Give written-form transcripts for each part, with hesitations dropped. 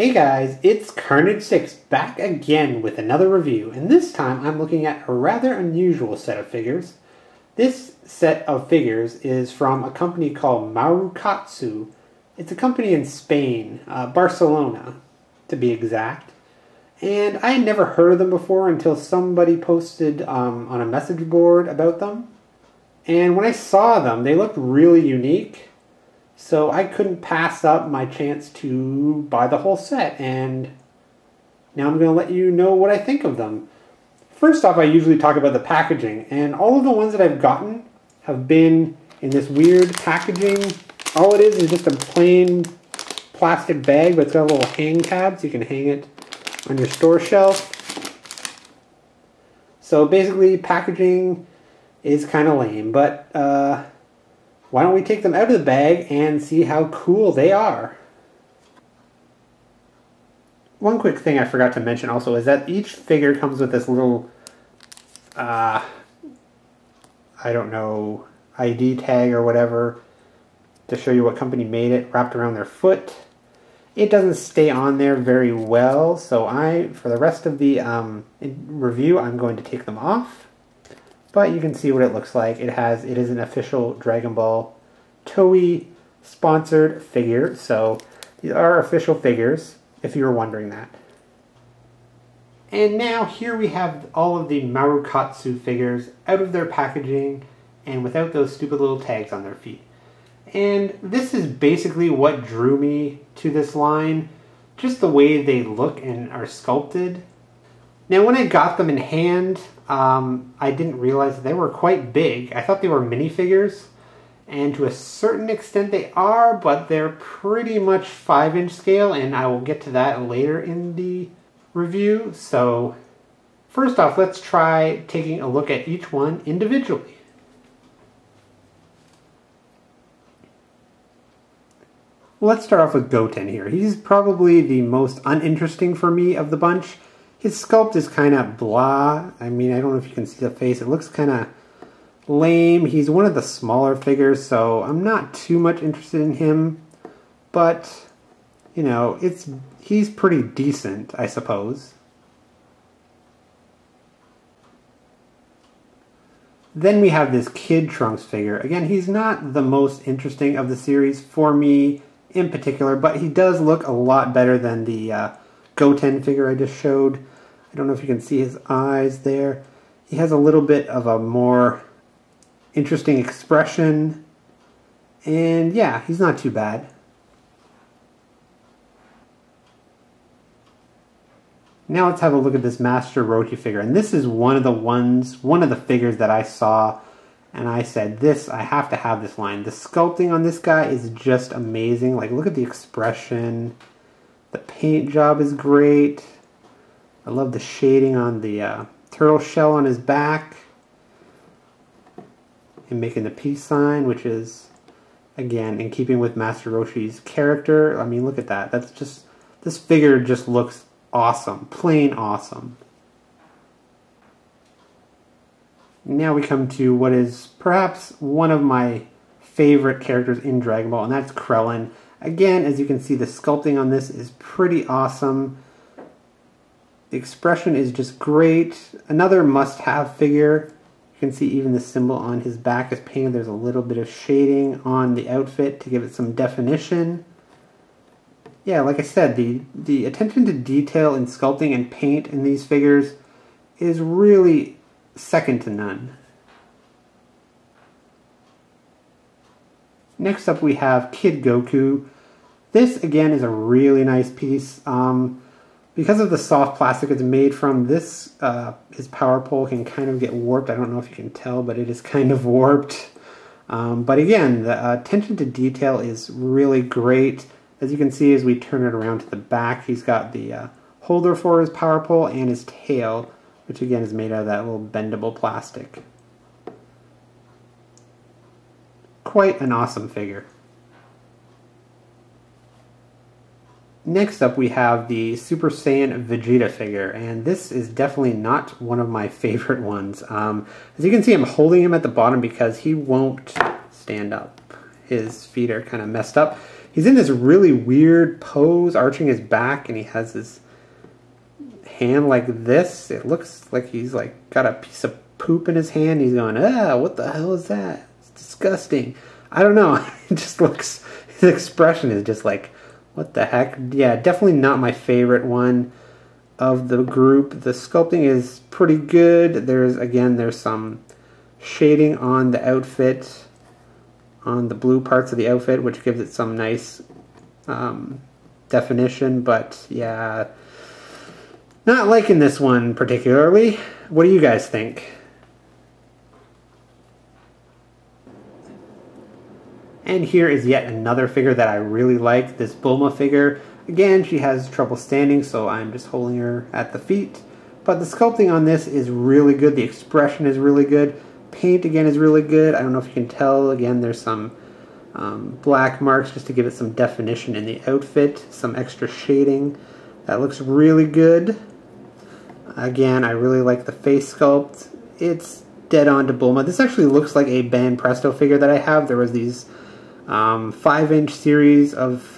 Hey guys, it's Carnage6 back again with another review, and this time I'm looking at a rather unusual set of figures. This set of figures is from a company called Marukatsu. It's a company in Spain, Barcelona to be exact. And I had never heard of them before until somebody posted on a message board about them. And when I saw them, they looked really unique. So I couldn't pass up my chance to buy the whole set, and now I'm going to let you know what I think of them. First off, I usually talk about the packaging, and all of the ones that I've gotten have been in this weird packaging. All it is just a plain plastic bag, but it's got a little hang tab so you can hang it on your store shelf. So basically, packaging is kind of lame, but why don't we take them out of the bag and see how cool they are? One quick thing I forgot to mention also is that each figure comes with this little, I don't know, ID tag or whatever to show you what company made it, wrapped around their foot. It doesn't stay on there very well, so for the rest of the review, I'm going to take them off. But you can see what it looks like. It is an official Dragon Ball Toei sponsored figure. So these are official figures, if you were wondering that. And now here we have all of the Marukatsu figures out of their packaging and without those stupid little tags on their feet. And this is basically what drew me to this line. Just the way they look and are sculpted. Now when I got them in hand, I didn't realize that they were quite big. I thought they were minifigures, and to a certain extent they are, but they're pretty much 5-inch scale, and I will get to that later in the review. So first off, let's try taking a look at each one individually. Let's start off with Goten here. He's probably the most uninteresting for me of the bunch. His sculpt is kind of blah. I mean, I don't know if you can see the face. It looks kind of lame. He's one of the smaller figures, so I'm not too much interested in him. But, you know, he's pretty decent, I suppose. Then we have this Kid Trunks figure. Again, he's not the most interesting of the series for me in particular, but he does look a lot better than the Goten figure I just showed. I don't know if you can see his eyes there. He has a little bit of a more interesting expression. And yeah, he's not too bad. Now let's have a look at this Master Roshi figure. And this is one of the figures that I saw and I said, I have to have this line. The sculpting on this guy is just amazing. Like, look at the expression. The paint job is great. I love the shading on the turtle shell on his back. And making the peace sign, which is, again, in keeping with Master Roshi's character. I mean, look at that. This figure just looks awesome. Plain awesome. Now we come to what is perhaps one of my favorite characters in Dragon Ball, and that's Krillin. Again, as you can see, the sculpting on this is pretty awesome. The expression is just great. Another must-have figure. You can see even the symbol on his back is painted. There's a little bit of shading on the outfit to give it some definition. Yeah, like I said, the attention to detail in sculpting and paint in these figures is really second to none. Next up we have Kid Goku. This again is a really nice piece. Because of the soft plastic it's made from, his power pole can kind of get warped. I don't know if you can tell, but it is kind of warped. But again, the attention to detail is really great. As you can see, as we turn it around to the back, he's got the holder for his power pole and his tail, which again is made out of that little bendable plastic. Quite an awesome figure. Next up we have the Super Saiyan Vegeta figure, and this is definitely not one of my favorite ones. As you can see, I'm holding him at the bottom because he won't stand up. His feet are kind of messed up. He's in this really weird pose, arching his back, and he has his hand like this. It looks like he's like got a piece of poop in his hand. He's going, ah, what the hell is that? It's disgusting. I don't know. It just looks, his expression is just like, what the heck? Yeah, definitely not my favorite one of the group. The sculpting is pretty good. There's some shading on the outfit, on the blue parts of the outfit, which gives it some nice definition, but yeah, not liking this one particularly. What do you guys think? And here is yet another figure that I really like, this Bulma figure. Again, she has trouble standing, so I'm just holding her at the feet. But the sculpting on this is really good. The expression is really good. Paint, again, is really good. I don't know if you can tell. Again, there's some black marks just to give it some definition in the outfit. Some extra shading. That looks really good. Again, I really like the face sculpt. It's dead on to Bulma. This actually looks like a Ban Presto figure that I have. There was these 5-inch series of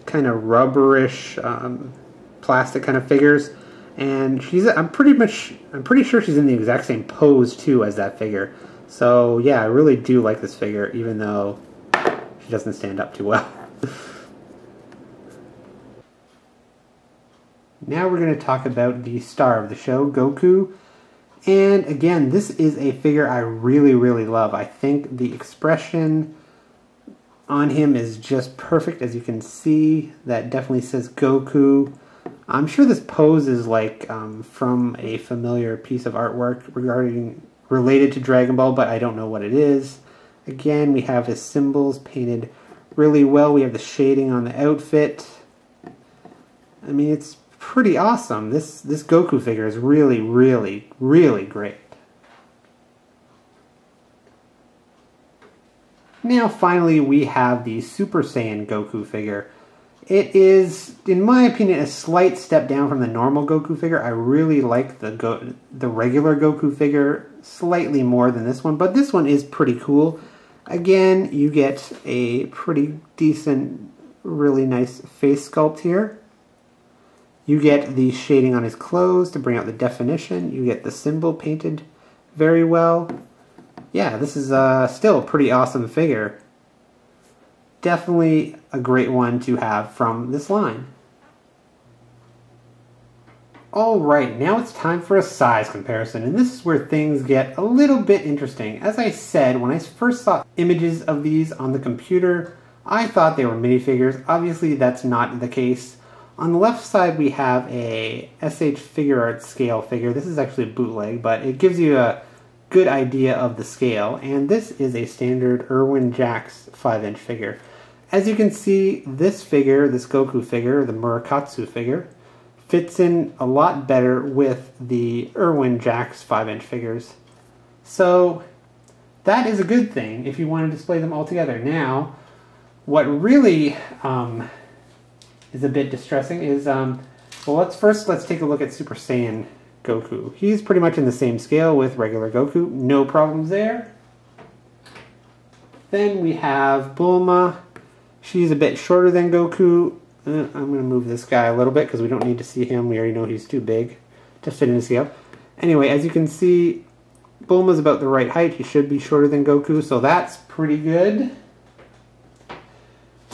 kind of rubberish plastic kind of figures, and I'm pretty sure she's in the exact same pose too as that figure. So yeah, I really do like this figure, even though she doesn't stand up too well. Now we're going to talk about the star of the show, Goku. And again, this is a figure I really, really love. I think the expression on him is just perfect. As you can see, that definitely says Goku. I'm sure this pose is like from a familiar piece of artwork related to Dragon Ball, but I don't know what it is. Again, we have his symbols painted really well. We have the shading on the outfit. I mean, it's pretty awesome. This Goku figure is really, really, really great. Now finally we have the Super Saiyan Goku figure. It is, in my opinion, a slight step down from the normal Goku figure. I really like the regular Goku figure slightly more than this one, but this one is pretty cool. Again, you get a pretty decent, really nice face sculpt here. You get the shading on his clothes to bring out the definition. You get the symbol painted very well. Yeah, this is still a pretty awesome figure. Definitely a great one to have from this line. Alright, now it's time for a size comparison, and this is where things get a little bit interesting. As I said, when I first saw images of these on the computer, I thought they were minifigures. Obviously, that's not the case. On the left side, we have a SH Figure Art scale figure. This is actually a bootleg, but it gives you a good idea of the scale. And this is a standard Irwin Jax 5-inch figure. As you can see, this figure, this Goku figure, the Marukatsu figure, fits in a lot better with the Irwin Jax 5-inch figures. So that is a good thing if you want to display them all together. Now, what really is a bit distressing is, well, let's take a look at Super Saiyan Goku. He's pretty much in the same scale with regular Goku. No problems there. Then we have Bulma. She's a bit shorter than Goku. I'm going to move this guy a little bit because we don't need to see him. We already know he's too big to fit in the scale. Anyway, as you can see, Bulma's about the right height. He should be shorter than Goku, so that's pretty good.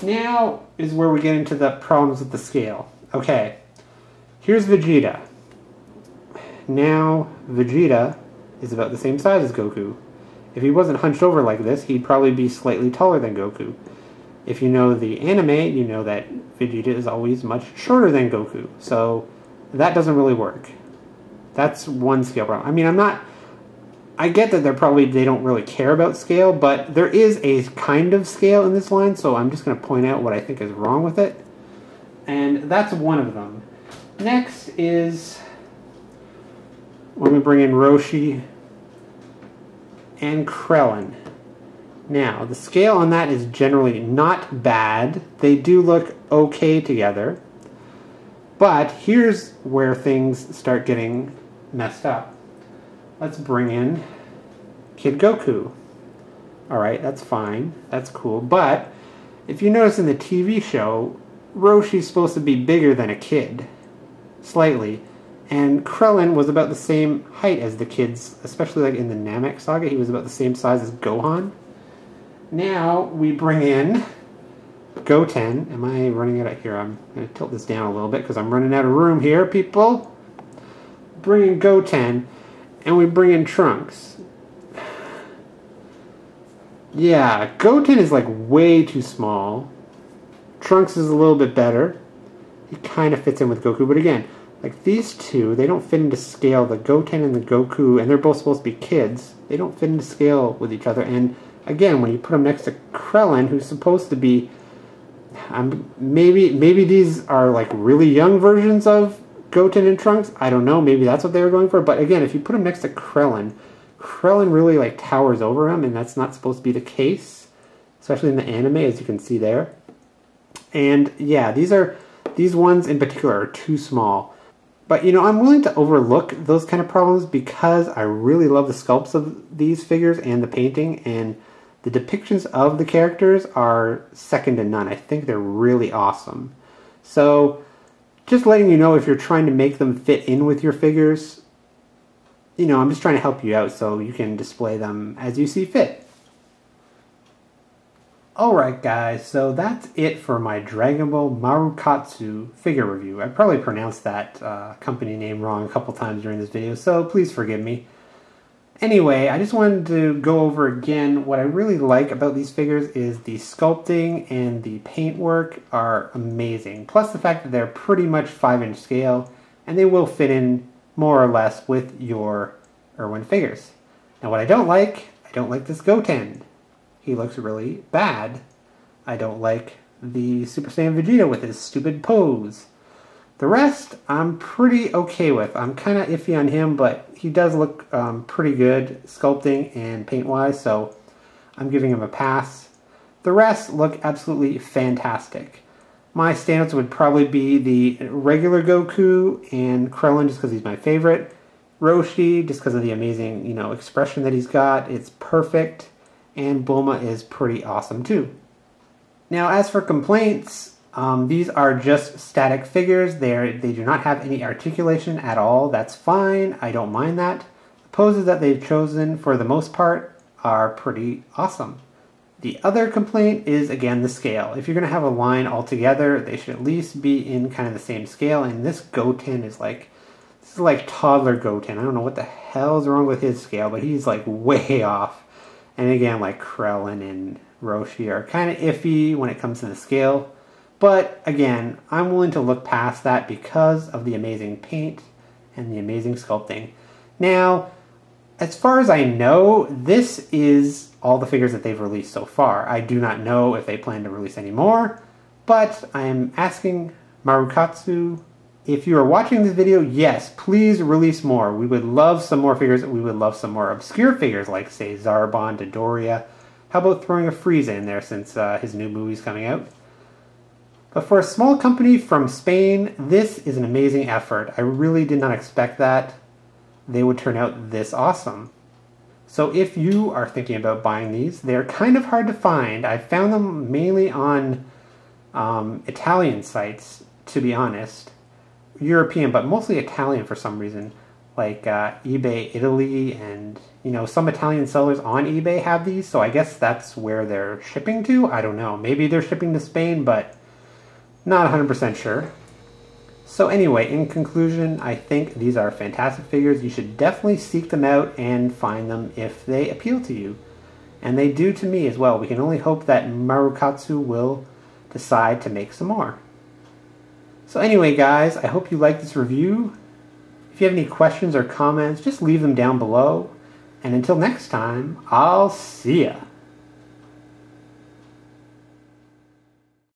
Now is where we get into the problems with the scale. Okay, here's Vegeta. Now, Vegeta is about the same size as Goku. If he wasn't hunched over like this, he'd probably be slightly taller than Goku. If you know the anime, you know that Vegeta is always much shorter than Goku. So that doesn't really work. That's one scale problem. I mean, I get that they don't really care about scale, but there is a kind of scale in this line, so I'm just going to point out what I think is wrong with it. And that's one of them. Next is when we bring in Roshi and Krillin. Now, the scale on that is generally not bad. They do look okay together. But here's where things start getting messed up. Let's bring in Kid Goku. Alright, that's fine. That's cool. But If you notice in the TV show, Roshi's supposed to be bigger than a kid. Slightly. And Krillin was about the same height as the kids, especially like in the Namek saga. He was about the same size as Gohan. Now we bring in Goten. Am I running out of here? I'm going to tilt this down a little bit because I'm running out of room here, people. Bring in Goten, and we bring in Trunks. Yeah, Goten is like way too small. Trunks is a little bit better. He kind of fits in with Goku, but again, like these two, they don't fit into scale. The Goten and the Goku, and they're both supposed to be kids, they don't fit into scale with each other. And again, when you put them next to Krillin, who's supposed to be, maybe these are like really young versions of Goten and Trunks. I don't know. Maybe that's what they were going for. But again, if you put him next to Krillin, Krillin really like towers over him, and that's not supposed to be the case, especially in the anime, as you can see there. And yeah, these ones in particular are too small. But you know, I'm willing to overlook those kind of problems because I really love the sculpts of these figures and the painting, and the depictions of the characters are second to none. I think they're really awesome. So just letting you know, if you're trying to make them fit in with your figures, you know, I'm just trying to help you out so you can display them as you see fit. Alright guys, so that's it for my Dragonball Marukatsu figure review. I probably pronounced that company name wrong a couple times during this video, so please forgive me. Anyway, I just wanted to go over again what I really like about these figures is the sculpting and the paintwork are amazing. Plus the fact that they're pretty much 5-inch scale and they will fit in more or less with your Irwin figures. Now what I don't like this Goten. He looks really bad. I don't like the Super Saiyan Vegeta with his stupid pose. The rest, I'm pretty okay with. I'm kind of iffy on him, but he does look pretty good sculpting and paint-wise, so I'm giving him a pass. The rest look absolutely fantastic. My standouts would probably be the regular Goku and Krillin, just because he's my favorite. Roshi, just because of the amazing, you know, expression that he's got. It's perfect. And Bulma is pretty awesome too. Now, as for complaints, these are just static figures. They do not have any articulation at all. That's fine. I don't mind that. The poses that they've chosen, for the most part, are pretty awesome. The other complaint is, again, the scale. If you're going to have a line altogether, they should at least be in kind of the same scale. And this Goten is like, this is like toddler Goten. I don't know what the hell's wrong with his scale, but he's like way off. And again, like Krillin and Roshi are kind of iffy when it comes to the scale. But again, I'm willing to look past that because of the amazing paint and the amazing sculpting. Now, as far as I know, this is all the figures that they've released so far. I do not know if they plan to release any more, but I'm asking Marukatsu, if you are watching this video, yes, please release more. We would love some more figures. We would love some more obscure figures like, say, Zarbon, Dodoria. How about throwing a Frieza in there since his new movie's coming out? But for a small company from Spain, this is an amazing effort. I really did not expect that they would turn out this awesome. So if you are thinking about buying these, they're kind of hard to find. I found them mainly on Italian sites, to be honest. European, but mostly Italian for some reason. Like eBay Italy, and you know, some Italian sellers on eBay have these, so I guess that's where they're shipping to. I don't know. Maybe they're shipping to Spain, but not 100% sure. So anyway, in conclusion, I think these are fantastic figures. You should definitely seek them out and find them if they appeal to you. And they do to me as well. We can only hope that Marukatsu will decide to make some more. So anyway, guys, I hope you liked this review. If you have any questions or comments, just leave them down below. And until next time, I'll see ya.